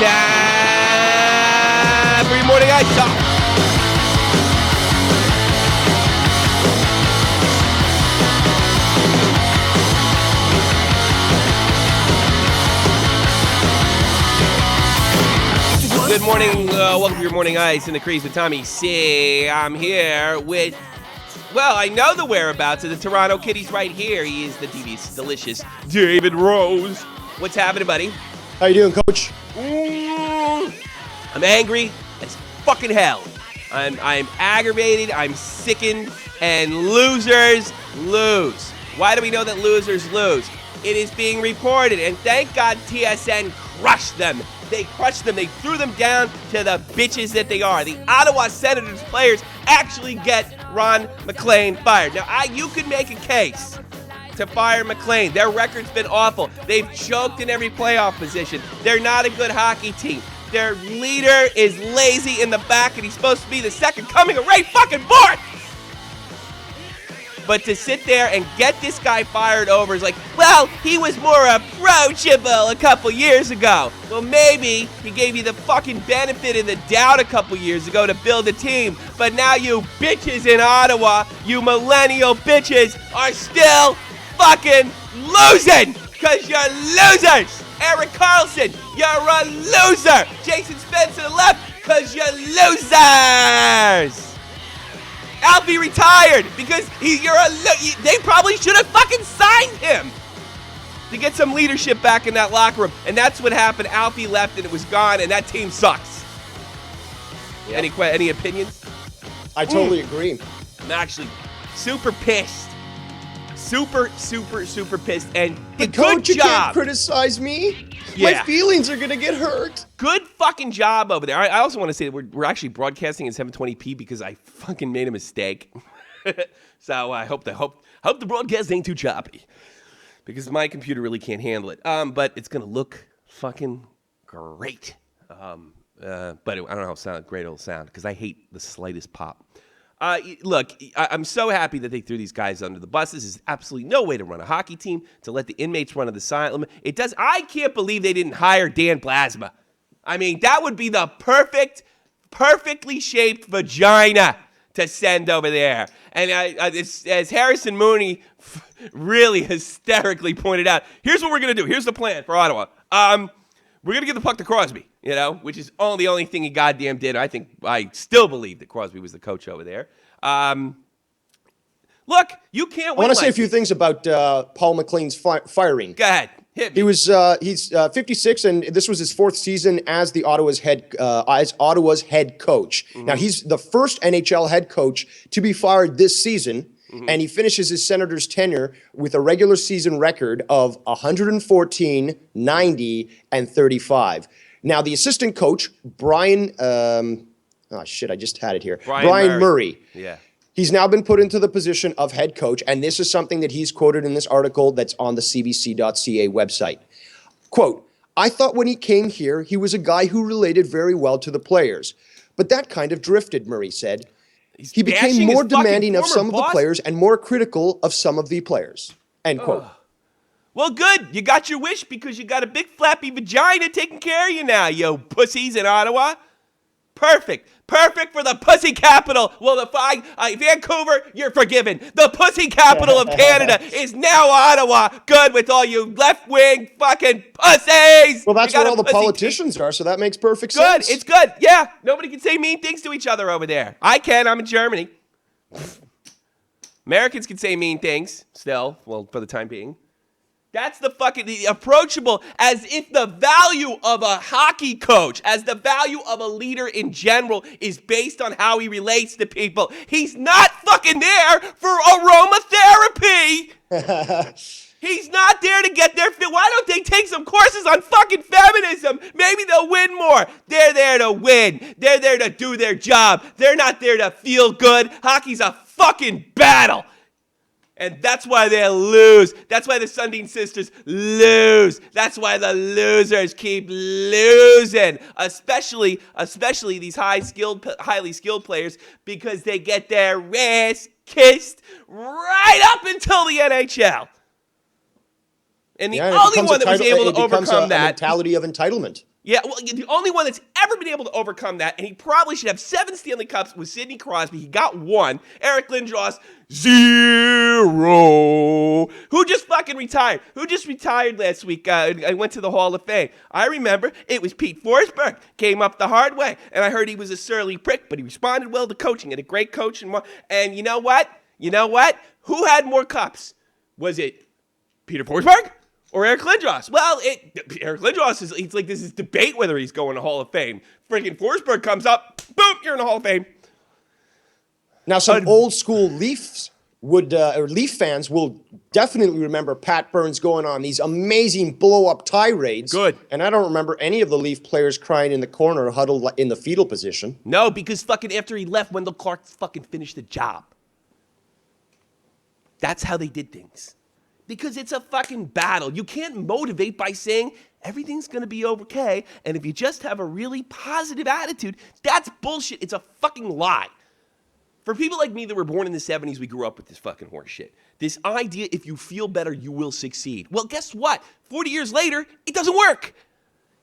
time for your morning ice talk. Good morning, welcome to your morning ice in the crease with Tommy C. I'm here with, well, I know the whereabouts of the Toronto Kitties right here. He is the devious, delicious David Rose. What's happening, buddy? How you doing, Coach? I'm angry as fucking hell. I'm aggravated, I'm sickened, and losers lose. Why do we know that losers lose? It is being reported, and thank God TSN crushed them. They crushed them. They threw them down to the bitches that they are. The Ottawa Senators players actually get Ron MacLean fired. Now, you could make a case to fire MacLean. Their record's been awful. They've choked in every playoff position. They're not a good hockey team. Their leader is lazy in the back, and he's supposed to be the second coming of Ray fucking Bork. But to sit there and get this guy fired over is like, well, he was more approachable a couple years ago. Well, maybe he gave you the fucking benefit of the doubt a couple years ago to build a team. But now you bitches in Ottawa, you millennial bitches, are still fucking losing. Because you're losers. Eric Carlson, you're a loser. Jason Spence to the left, because you're losers. Alfie retired because they probably should have fucking signed him to get some leadership back in that locker room. And that's what happened. Alfie left and it was gone, and that team sucks. Yep. Any opinions? I totally agree. I'm actually super pissed. Super pissed. And but good Coach, job. You can't criticize me. Yeah. My feelings are going to get hurt. Good fucking job over there. I also want to say that we're actually broadcasting in 720p because I fucking made a mistake. So I hope the broadcast ain't too choppy because my computer really can't handle it. But it's going to look fucking great. But I don't know how great it'll sound because I hate the slightest pop. Look, I'm so happy that they threw these guys under the bus. This is absolutely no way to run a hockey team, to let the inmates run on the sideline. I can't believe they didn't hire Dan Plasma. I mean, that would be the perfectly shaped vagina to send over there. And as Harrison Mooney really hysterically pointed out, here's what we're going to do. Here's the plan for Ottawa. We're going to give the puck to Crosby, which is the only thing he goddamn did. I still believe that Crosby was the coach over there. Look, you can't win. I want to say a few things about Paul MacLean's firing. Go ahead. Hit me. He's 56, and this was his fourth season as Ottawa's head coach. Mm-hmm. Now, he's the first NHL head coach to be fired this season. Mm-hmm. And he finishes his Senators tenure with a regular season record of 114, 90, and 35. Now, the assistant coach, Brian, I just had it here. Brian Murray. Yeah. He's now been put into the position of head coach, and this is something that he's quoted in this article that's on the cbc.ca website. Quote, I thought when he came here, he was a guy who related very well to the players. But that kind of drifted, Murray said. He became more demanding of some of the players and more critical of some of the players. End quote. Well, good. You got your wish because you got a big flappy vagina taking care of you now, yo pussies in Ottawa. Perfect for the pussy capital. Well, Vancouver, you're forgiven. The pussy capital of Canada is now Ottawa. Good with all you left-wing fucking pussies. Well, that's where all the politicians are, so that makes perfect sense. Good. It's good. Yeah. Nobody can say mean things to each other over there. I can. I'm in Germany. Americans can say mean things still, well, for the time being. That's the approachable, as if the value of a hockey coach, as the value of a leader in general is based on how he relates to people. He's not fucking there for aromatherapy. He's not there to get their fit. Why don't they take some courses on fucking feminism? Maybe they'll win more. They're there to win. They're there to do their job. They're not there to feel good. Hockey's a fucking battle. And that's why they lose. That's why the Sundin sisters lose. That's why the losers keep losing. Especially these highly skilled players, because they get their ass kissed right up until the NHL. And the only one that was able to overcome that. A mentality of entitlement. Yeah, well, the only one that's ever been able to overcome that, and he probably should have 7 Stanley Cups, was Sidney Crosby. He got 1. Eric Lindros, 0. Who just fucking retired? Who just retired last week? I went to the Hall of Fame. I remember it was Pete Forsberg. Came up the hard way, and I heard he was a surly prick, but he responded well to coaching. Had a great coach, and you know what? Who had more cups? Was it Peter Forsberg? Or Eric Lindros? Well, Eric Lindros it's like this is debate whether he's going to Hall of Fame. Freaking Forsberg comes up, boom, you're in the Hall of Fame. Now, some old school Leaf fans will definitely remember Pat Burns going on these amazing blow up tirades. Good. And I don't remember any of the Leaf players crying in the corner, huddled in the fetal position. No, because fucking after he left, Wendell Clark fucking finished the job. That's how they did things. Because it's a fucking battle. You can't motivate by saying everything's going to be okay, and if you just have a really positive attitude, that's bullshit. It's a fucking lie. For people like me that were born in the 70s, we grew up with this fucking horse shit. This idea, if you feel better, you will succeed. Well, guess what? 40 years later, it doesn't work.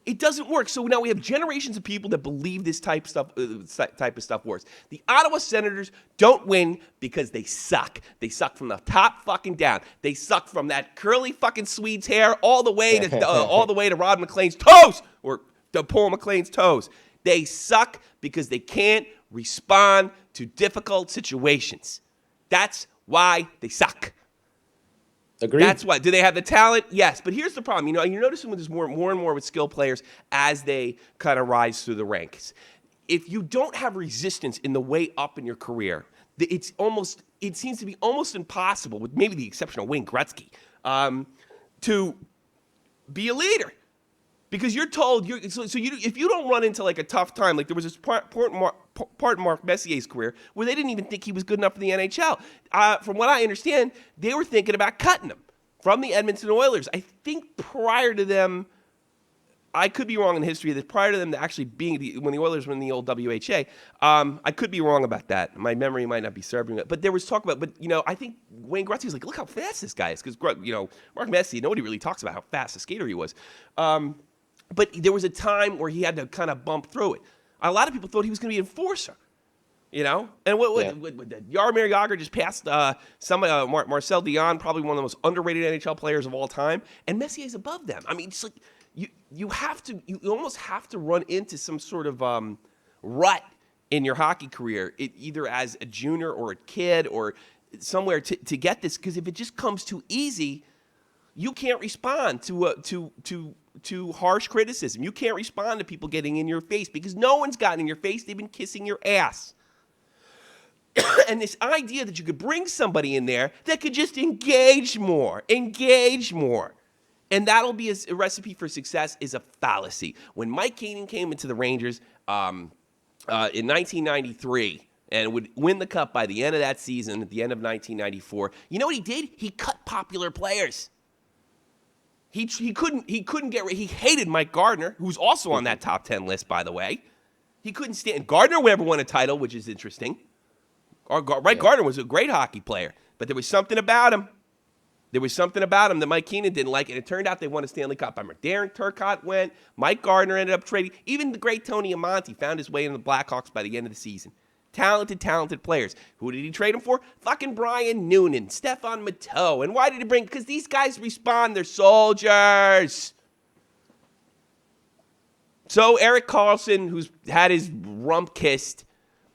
It doesn't work. So now we have generations of people that believe this type of stuff works. The Ottawa Senators don't win because they suck. They suck from the top fucking down. They suck from that curly fucking Swede's hair all the way to Rod MacLean's toes, or to Paul MacLean's toes. They suck because they can't respond to difficult situations. That's why they suck. Agreed. That's why. Do they have the talent? Yes. But here's the problem. You know, you're noticing there's more and more with skill players as they kind of rise through the ranks. If you don't have resistance in the way up in your career, it seems to be almost impossible, with maybe the exception of Wayne Gretzky, to be a leader. Because you're told, if you don't run into like a tough time, like there was this part in Mark Messier's career where they didn't even think he was good enough for the NHL. From what I understand, they were thinking about cutting him from the Edmonton Oilers. I think prior to them, I could be wrong in the history of this, prior to them to actually being, when the Oilers were in the old WHA, I could be wrong about that. My memory might not be serving me. But there was talk about, I think Wayne Gretzky was like, look how fast this guy is. Because, Mark Messier, nobody really talks about how fast a skater he was. But there was a time where he had to kind of bump through it. A lot of people thought he was going to be an enforcer, And Jaromir Jagr just passed Marcel Dion, probably one of the most underrated NHL players of all time, and Messier's above them. I mean, it's like you almost have to run into some sort of rut in your hockey career, either as a junior or a kid or somewhere to get this. Because if it just comes too easy, you can't respond to harsh criticism. You can't respond to people getting in your face because no one's gotten in your face. They've been kissing your ass. And this idea that you could bring somebody in there that could just engage more, and that'll be a recipe for success is a fallacy. When Mike Keenan came into the Rangers in 1993 and would win the cup by the end of that season, at the end of 1994, you know what he did? He cut popular players. He couldn't get rid. He hated Mike Gardner, who's also on that top 10 list, by the way. He couldn't stand. Gardner never won a title, which is interesting. Gardner was a great hockey player, but there was something about him. There was something about him that Mike Keenan didn't like, and it turned out they won a Stanley Cup. I remember Darren Turcotte went. Mike Gardner ended up trading. Even the great Tony Amonte found his way into the Blackhawks by the end of the season. Talented players. Who did he trade him for? Fucking Brian Noonan, Stefan Matteau. And why did he bring? Because these guys respond. They're soldiers. So Erik Karlsson, who's had his rump kissed,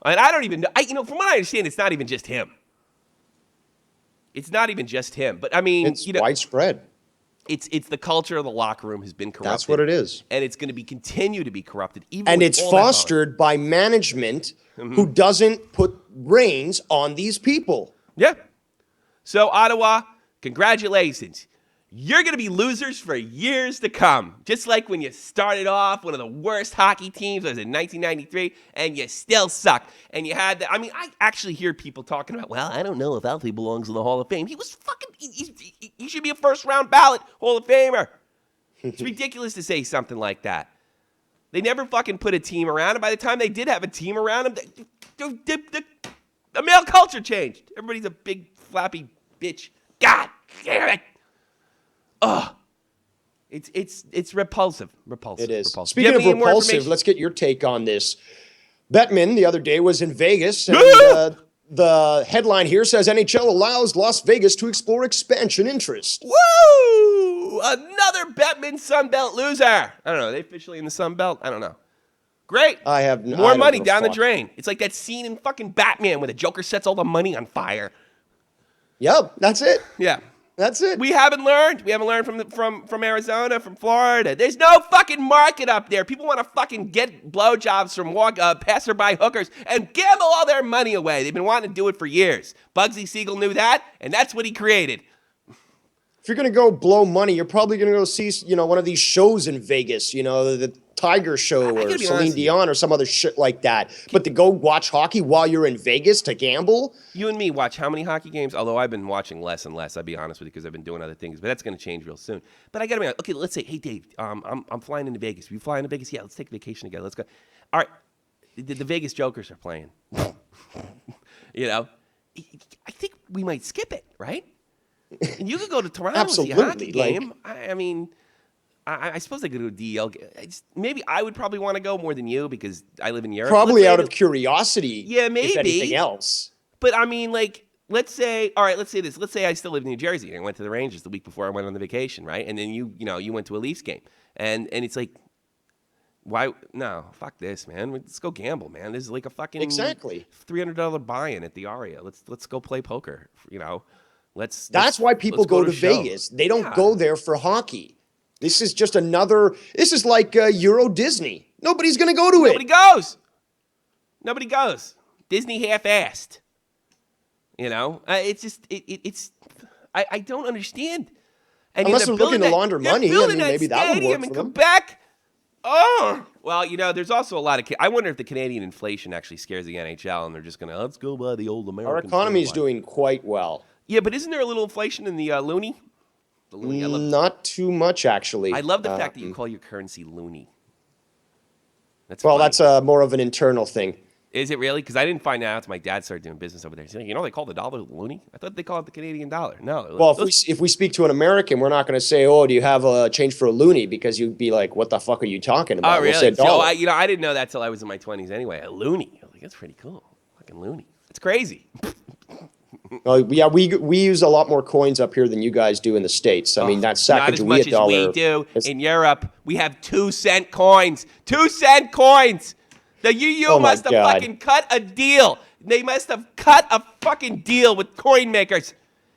and I don't even know. From what I understand, it's not even just him. It's not even just him. But I mean, it's widespread. It's the culture of the locker room has been corrupted. That's what it is. And it's going to continue to be corrupted. And it's fostered by management who doesn't put reins on these people. Yeah. So, Ottawa, congratulations. You're going to be losers for years to come. Just like when you started off one of the worst hockey teams, was in 1993, and you still suck. And you had I actually hear people talking about, well, I don't know if Alfie belongs in the Hall of Fame. He was fucking, he should be a first-round ballot Hall of Famer. It's ridiculous to say something like that. They never fucking put a team around him. By the time they did have a team around him, the male culture changed. Everybody's a big, flappy bitch. God damn it. Ugh. It's repulsive. Repulsive. It is. Repulsive. Speaking Do of you have any more repulsive, information? let's get your take on this. Bettman the other day was in Vegas, and the headline here says NHL allows Las Vegas to explore expansion interest. Woo! Another Bettman Sunbelt loser. I don't know. Are they officially in the Sunbelt? I don't know. Great. More money down the drain. It's like that scene in fucking Batman where the Joker sets all the money on fire. Yep, that's it. Yeah. That's it. We haven't learned. We haven't learned from Arizona, from Florida. There's no fucking market up there. People want to fucking get blowjobs from passerby hookers and gamble all their money away. They've been wanting to do it for years. Bugsy Siegel knew that, and that's what he created. If you're going to go blow money, you're probably going to go see, one of these shows in Vegas, the Tiger Show or Celine Dion or some other shit like that. But to go watch hockey while you're in Vegas to gamble? You and me watch how many hockey games? Although I've been watching less and less, I'll be honest with you, because I've been doing other things. But that's going to change real soon. But I got to be honest. Okay, let's say, hey, Dave, I'm flying into Vegas. You flying to Vegas? Yeah, let's take a vacation together. Let's go. All right, the Vegas Jokers are playing. I think we might skip it, right? And you could go to Toronto and see a hockey game. I suppose I could do a DL game. Maybe I would probably want to go more than you because I live in Europe. Probably out of curiosity. Yeah, maybe. If anything else. But let's say this. Let's say I still live in New Jersey and I went to the Rangers the week before I went on the vacation, right? And then you went to a Leafs game. And it's like, why? No, fuck this, man. Let's go gamble, man. This is like a fucking $300 buy-in at the Aria. Let's go play poker, That's why people go to Vegas. They don't go there for hockey. This is just this is like Euro Disney. Nobody's going to go to it. Nobody goes. Disney half-assed. It's just, I don't understand. And unless they're looking to launder money, maybe that would work for them. Quebec. Oh, well, there's also a lot of, I wonder if the Canadian inflation actually scares the NHL and they're just going to, let's go by the old American. Our economy is doing quite well. Yeah, but isn't there a little inflation in the loonie? Not too much, actually. I love the fact that you call your currency loonie. That's more of an internal thing. Is it really? Because I didn't find out until my dad started doing business over there. He's like, they call the dollar loonie? I thought they call it the Canadian dollar. No. Well, if we speak to an American, we're not going to say, oh, do you have a change for a loonie? Because you'd be like, what the fuck are you talking about? Oh, really? We'll say dollar. I didn't know that till I was in my 20s anyway. A loonie. I was like, that's pretty cool. Fucking loonie. It's crazy. Yeah, we use a lot more coins up here than you guys do in the States. I mean, that Sacagawea dollar. Not as much as we do in Europe. We have 2-cent coins. 2-cent coins. The UU must have fucking cut a deal. They must have cut a fucking deal with coin makers.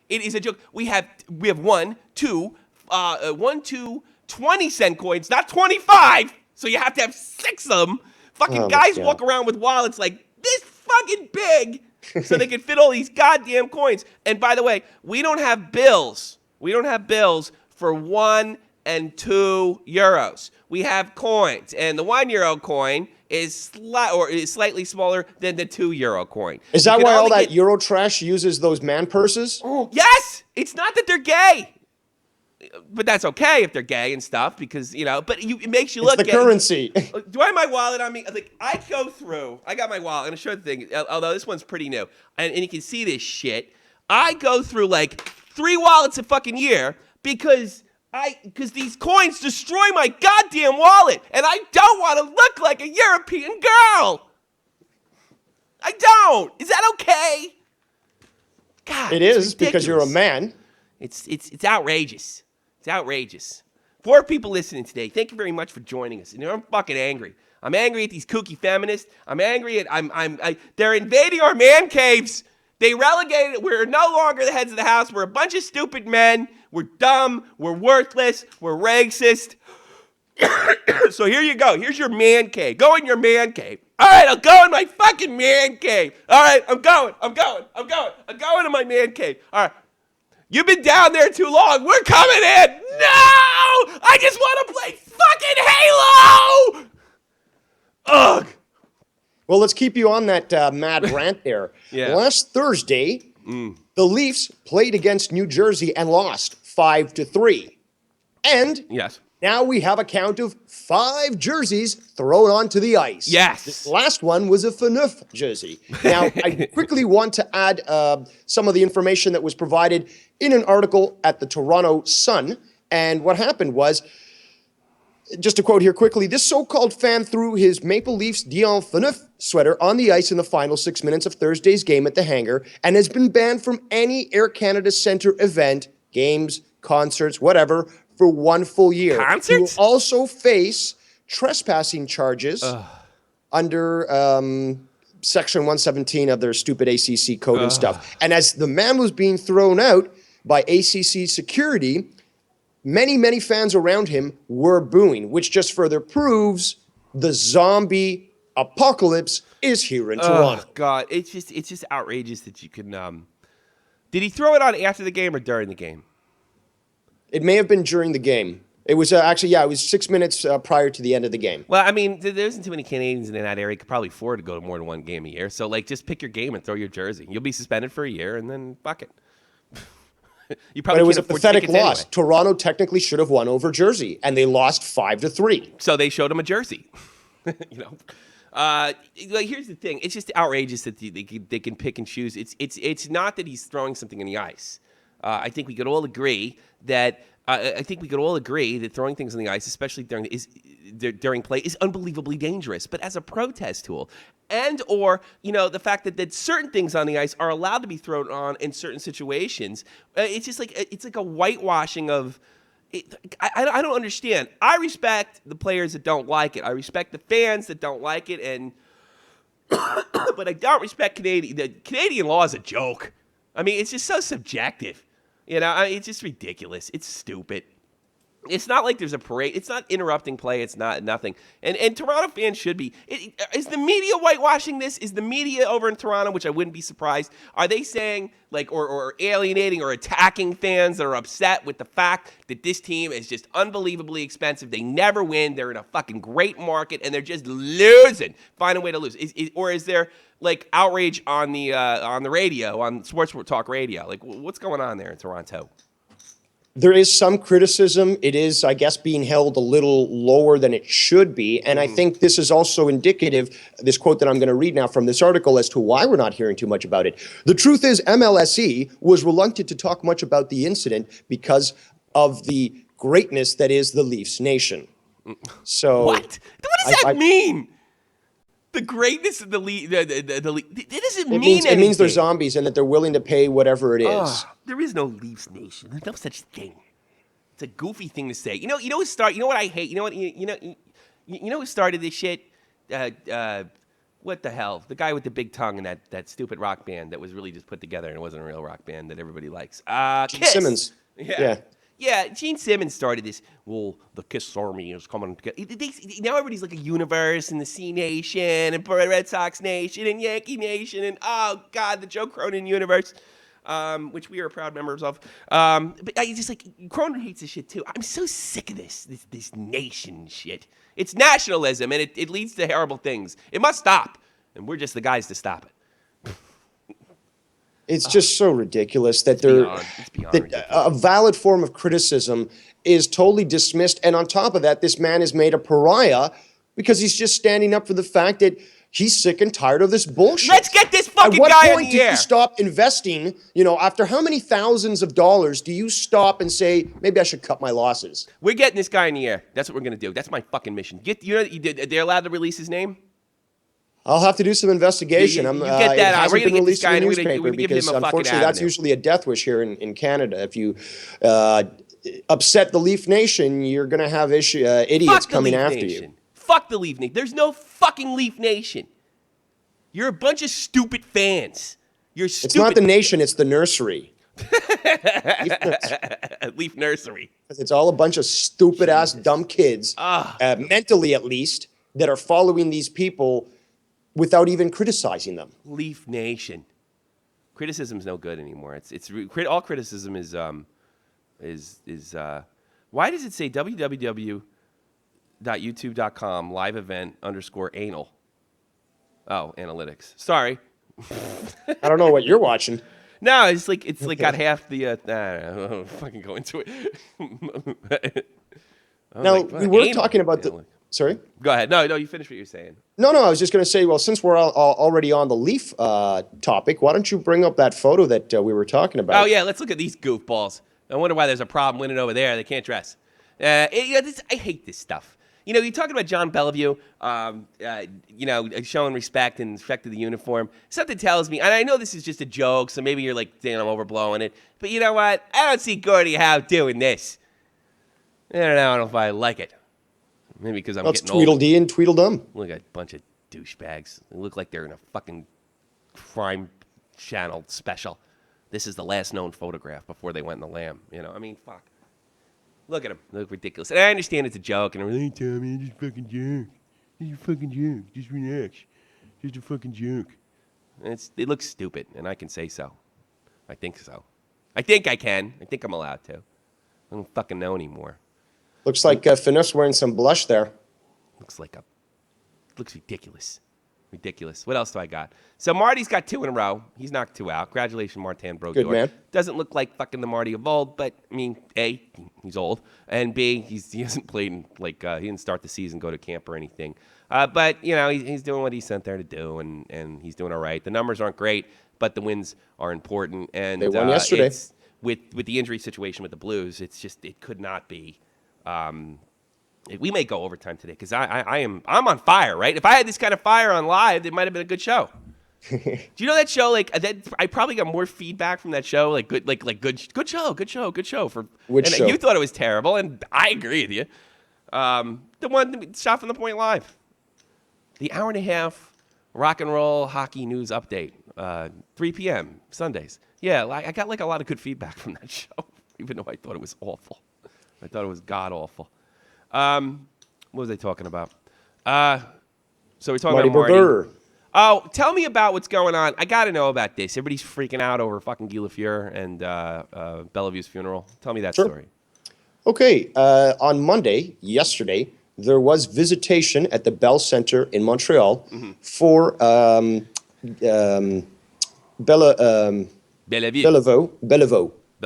It is a joke. We have 2 20-cent coins, not 25. So you have to have 6 of them. Fucking guys walk around with wallets like this fucking big. So they can fit all these goddamn coins. And by the way, we don't have bills. We don't have bills for 1 and 2 euros. We have coins. And the 1 euro coin is slightly smaller than the 2 euro coin. Is that why all that Euro trash uses those man purses? Yes! It's not that they're gay. But that's okay if they're gay and stuff because, but it makes you look the currency. Do I have my wallet on me? I got my wallet. I'm going to show the thing, although this one's pretty new. And you can see this shit. I go through 3 wallets a fucking year because these coins destroy my goddamn wallet. And I don't want to look like a European girl. I don't. Is that okay? God, it is because you're a man. It's outrageous. It's outrageous. 4 people listening today. Thank you very much for joining us. I'm fucking angry. I'm angry at these kooky feminists. I'm angry at they're invading our man caves. They relegated. We're no longer the heads of the house. We're a bunch of stupid men. We're dumb. We're worthless. We're racist. So here you go. Here's your man cave. Go in your man cave. All right, I'll go in my fucking man cave. All right, I'm going to my man cave. All right. You've been down there too long. We're coming in. No! I just want to play fucking Halo! Ugh. Well, let's keep you on that mad rant there. Yeah. Last Thursday, the Leafs played against New Jersey and lost 5-3. And now we have a count of 5 jerseys thrown onto the ice. Yes. This last one was a Phaneuf jersey. Now, I quickly want to add some of the information that was provided in an article at the Toronto Sun. And what happened was Just to quote here quickly, this so-called fan threw his Maple Leafs Dion Phaneuf sweater on the ice in the final 6 minutes of Thursday's game at the Hangar and has been banned from any Air Canada Centre event, games, concerts, whatever, for 1 full year. Concerts? He will also face trespassing charges under Section 117 of their stupid ACC code and stuff. And as the man was being thrown out by ACC security, many fans around him were booing, which just further proves the zombie apocalypse is here in Toronto. Oh, God. It's just outrageous that you can... Did he throw it on after the game or during the game? It may have been during the game. It was actually, it was 6 minutes prior to the end of the game. Well, I mean, there isn't too many Canadians in that area. You could probably afford to go to more than one game a year. So, like, just pick your game and throw your jersey. You'll be suspended for a year, and then fuck it. You probably But it was a can't afford pathetic tickets loss. anyway. Toronto technically should have won over Jersey, and they lost 5-3. So they showed him a jersey. You know, like here's the thing: it's just outrageous that they can pick and choose. It's not that he's throwing something in the ice. I think we could all agree that throwing things on the ice, especially during play, is unbelievably dangerous. But as a protest tool, and or the fact that certain things on the ice are allowed to be thrown on in certain situations, it's just like a whitewashing of. I don't understand. I respect the players that don't like it. I respect the fans that don't like it, and but I don't respect Canadian. The Canadian law is a joke. I mean, it's just so subjective. It's just ridiculous. It's stupid. It's not like there's a parade. It's not interrupting play. It's not nothing. And Toronto fans should be. Is the media whitewashing this? Is the media over in Toronto, which I wouldn't be surprised, are they saying like or alienating or attacking fans that are upset with the fact that this team is just unbelievably expensive? They never win. They're in a fucking great market and they're just losing. Find a way to lose. Or is there like outrage on the radio, on sports talk radio? Like what's going on there in Toronto? There is some criticism. It is, I guess, being held a little lower than it should be. And I think this is also indicative, this quote that I'm going to read now from this article, as to why we're not hearing too much about it. The truth is, MLSE was reluctant to talk much about the incident because of the greatness that is the Leafs nation. So what? What does that mean? The greatness of the Leafs. It doesn't mean anything. It means they're zombies and that they're willing to pay whatever it is. There is no Leafs nation. There's no such thing. It's a goofy thing to say. You know what I hate? You know who started this shit? What the hell? The guy with the big tongue and that stupid rock band that was really just put together and it wasn't a real rock band that everybody likes. Gene Kiss. Simmons. Yeah, Gene Simmons started this. Well, the Kiss Army is coming together. Now everybody's like a universe and the C Nation and Red Sox Nation and Yankee Nation and, oh, God, the Joe Cronin universe, which we are proud members of. But I just like, Cronin hates this shit too. I'm so sick of this nation shit. It's nationalism and it leads to horrible things. It must stop. And we're just the guys to stop it. It's just so ridiculous that a valid form of criticism is totally dismissed. And on top of that, this man is made a pariah because he's just standing up for the fact that he's sick and tired of this bullshit. Let's get this fucking guy in the air. At what point do you stop investing? After how many thousands of dollars do you stop and say, maybe I should cut my losses? We're getting this guy in the air. That's what we're going to do. That's my fucking mission. They're allowed to release his name? I'll have to do some investigation. You get that out. We're going to get this guy and we're going to give him a fucking unfortunately, that's usually a death wish here in Canada. If you upset the Leaf Nation, you're going to have idiots coming after you. Fuck the Leaf Nation. There's no fucking Leaf Nation. You're a bunch of stupid fans. You're stupid. It's not the nation, it's the nursery. Leaf Nursery. It's all a bunch of stupid-ass, dumb kids, mentally at least, that are following these people without even criticizing them. Leaf Nation. Criticism's no good anymore. It's all criticism is why does it say www.youtube.com live event _anal? Oh, analytics. Sorry. I don't know what you're watching. No, it's like got half the I don't know, fucking go into it. Now, we were talking about the sorry? Go ahead. No, you finish what you're saying. No, I was just going to say, well, since we're already on the Leaf topic, why don't you bring up that photo that we were talking about? Oh, yeah, let's look at these goofballs. I wonder why there's a problem winning over there. They can't dress. I hate this stuff. You know, you're talking about John Bellevue, you know, showing respect and respect to the uniform. Something tells me, and I know this is just a joke, so maybe you're like saying I'm overblowing it, but you know what? I don't see Gordie Howe doing this. I don't know if I like it. Maybe because I'm getting old. Tweedledee and Tweedledum. Look at a bunch of douchebags. They look like they're in a fucking crime channel special. This is the last known photograph before they went in the Lamb. You know, I mean, fuck. Look at them. They look ridiculous. And I understand it's a joke. And I'm like, hey, Tommy, it's just a fucking joke. It's a fucking joke. Just relax. Just a fucking joke. And it looks stupid, and I can say so. I think so. I think I can. I think I'm allowed to. I don't fucking know anymore. Looks like Phaneuf's wearing some blush there. Looks ridiculous. Ridiculous. What else do I got? So Marty's got 2 in a row. He's knocked 2 out. Congratulations, Martin Brodeur. Good man. Doesn't look like fucking the Marty of old, but I mean, A, he's old, and B, he hasn't played in, like, he didn't start the season, go to camp or anything. But, you know, he's doing what he's sent there to do, and he's doing all right. The numbers aren't great, but the wins are important. And they won yesterday. With the injury situation with the Blues, it's just, it could not be. We may go overtime today because I'm on fire, right? If I had this kind of fire on live, it might have been a good show. Do you know that show? Like that, I probably got more feedback from that show. Like good show. For which show? You thought it was terrible, and I agree with you. The one Shot from the Point Live, the hour and a half rock and roll hockey news update, 3 p.m. Sundays. Yeah, I got like a lot of good feedback from that show, even though I thought it was awful. I thought it was god awful. What was I talking about? So we're talking about Marty. Brodeur. Oh, tell me about what's going on. I got to know about this. Everybody's freaking out over fucking Guy Lafleur and Bellevue's funeral. Tell me that story. Okay. On Monday, yesterday, there was visitation at the Bell Center in Montreal for Bellevue.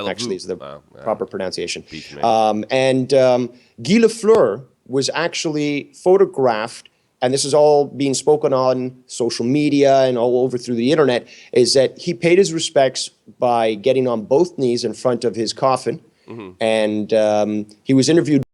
Actually, is the proper pronunciation. And Guy Lafleur was actually photographed, and this is all being spoken on social media and all over through the internet, is that he paid his respects by getting on both knees in front of his coffin, and he was interviewed